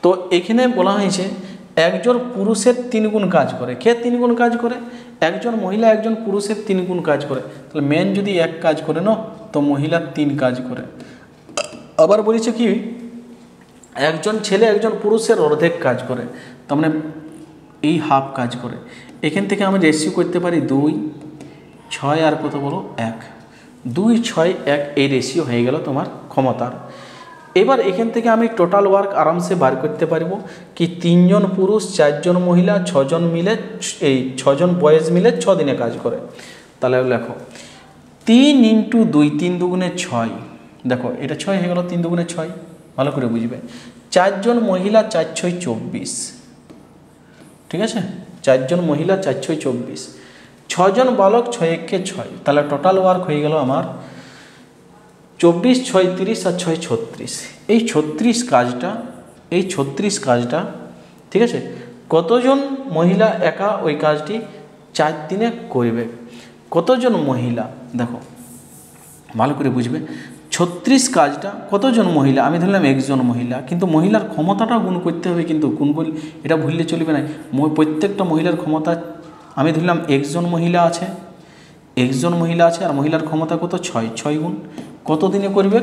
তো এখানে বলা হয়েছে একজন পুরুষের 3 গুণ কাজ করে। কে 3 গুণ কাজ করে? একজন মহিলা একজন পুরুষের 3 গুণ কাজ করে। তাহলে মেন যদি 1 কাজ করে না, তো মহিলা 3 কাজ করে। আবার বলেছে কি একজন ছেলে একজন পুরুষের অর্ধেক কাজ করে, তার মানে এই হাফ কাজ করে। এখান থেকে আমি রেশিও করতে পারি 2, 6 আর কত বলো 1, 2, 6, 1 এই রেশিও হয়ে গেল তোমার ক্ষমতার। এবার এখান থেকে আমি টোটাল ওয়ার্ক আরামসে বার করতে পারবো কি 3 জন পুরুষ 4 জন মহিলা 6 জন মিলে, এই 6 জন বয়েজ মিলে 6 দিনে কাজ করে। তাহলে লেখো 3 × 2, 3 দুগুণে 6, দেখো এটা 6 হয়ে গেল, 3 দুগুণে 6, ভালো করে বুঝবে। 4 জন মহিলা 4 × 6 = 24, ঠিক আছে, 4 জন মহিলা 4 × 6 = 24, 6 জন বালক 6 × 1 = 6, তাহলে টোটাল ওয়ার্ক হয়ে গেল আমার 24, 6, 30 আর 6, 36। এই 36 কাজটা ঠিক আছে, কতজন মহিলা একা ওই কাজটি 4 দিনে করবে? কতজন মহিলা, দেখো ভালো করে বুঝবে। 36 কাজটা কতজন মহিলা, আমি ধরলাম একজন মহিলা, কিন্তু মহিলার ক্ষমতাটা গুণ করতে হবে, কিন্তু গুণ করলে এটা ভুললে চলবে না। প্রত্যেকটা মহিলার ক্ষমতা আমি ধরলাম একজন মহিলা আছে আর মহিলার ক্ষমতা কত? 6 গুণ কত দিনে করবে?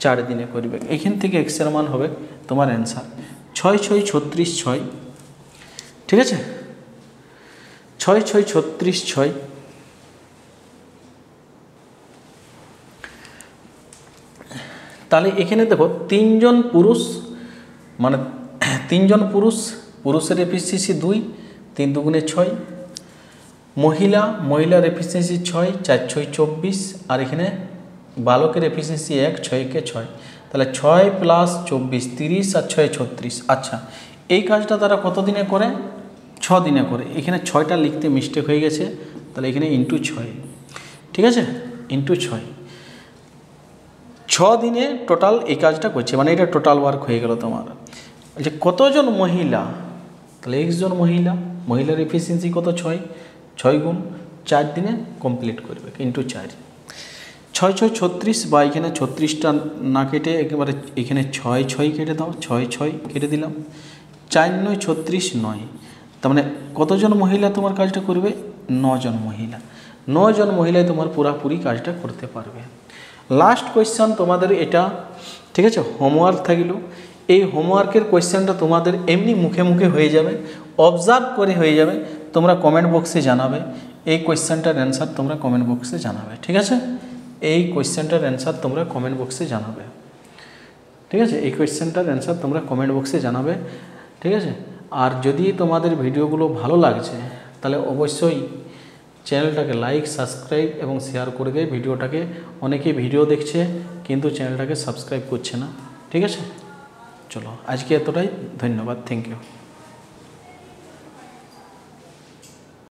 4 দিনে করবে। এখান থেকে এক্সের মান হবে তোমার অ্যান্সার 6, 6, 36, 6, ঠিক আছে, 6, 6, 36, 6। তাহলে এখানে দেখো 3 জন পুরুষ, মানে 3 জন পুরুষের এফিসিয়েন্সি 2, 3 দুগুণে 6, মহিলার এফিসিয়েন্সি 6, 4, 6, 24, আর এখানে বালকের এফিসিয়েন্সি 1, 6 × 6, তাহলে 6 + 24, 30 আর 6, 36। আচ্ছা এই কাজটা তারা কত দিনে করে? 6 দিনে করে। এখানে 6টা লিখতে মিস্টেক হয়ে গেছে, তাহলে এখানে × 6, ঠিক আছে, × 6, 6 দিনে টোটাল এই কাজটা করছে, মানে এটা টোটাল ওয়ার্ক হয়ে গেল তোমার। যে কতজন মহিলা, তাহলে একজন মহিলার এফিসিয়েন্সি কত? 6, 6 গুণ 4 দিনে কমপ্লিট করবে × 4, 6, 6, 36, বা এখানে 36টা না কেটে একেবারে এখানে 6, 6 কেটে দাও, 6, 6 কেটে দিলাম, 4, 9, 36, 9, তার মানে কতজন মহিলা তোমার কাজটা করবে? 9 জন মহিলা। 9 জন মহিলায় তোমার পুরাপুরি কাজটা করতে পারবে। লাস্ট কোয়েশ্চেন তোমাদের এটা, ঠিক আছে, হোমওয়ার্ক থাকল। এই হোমওয়ার্কের কোয়েশ্চেনটা তোমাদের এমনি মুখে মুখে হয়ে যাবে, অবজার্ভ করে হয়ে যাবে। তোমরা কমেন্ট বক্সে জানাবে এই কোয়েশ্চেনটার অ্যান্সার, তোমরা কমেন্ট বক্সে জানাবে, ঠিক আছে। এই কোয়েশ্চেনটার অ্যান্সার তোমরা কমেন্ট বক্সে জানাবে, ঠিক আছে, এই কোয়েশ্চেনটার অ্যান্সার তোমরা কমেন্ট বক্সে জানাবে, ঠিক আছে। আর যদি তোমাদের ভিডিওগুলো ভালো লাগছে তাহলে অবশ্যই চ্যানেলটাকে লাইক, সাবস্ক্রাইব এবং শেয়ার করবে। ভিডিওটাকে অনেকে ভিডিও দেখছে কিন্তু চ্যানেলটাকে সাবস্ক্রাইব করছে না, ঠিক আছে। চলো আজকে এতটাই, ধন্যবাদ, থ্যাংক ইউ।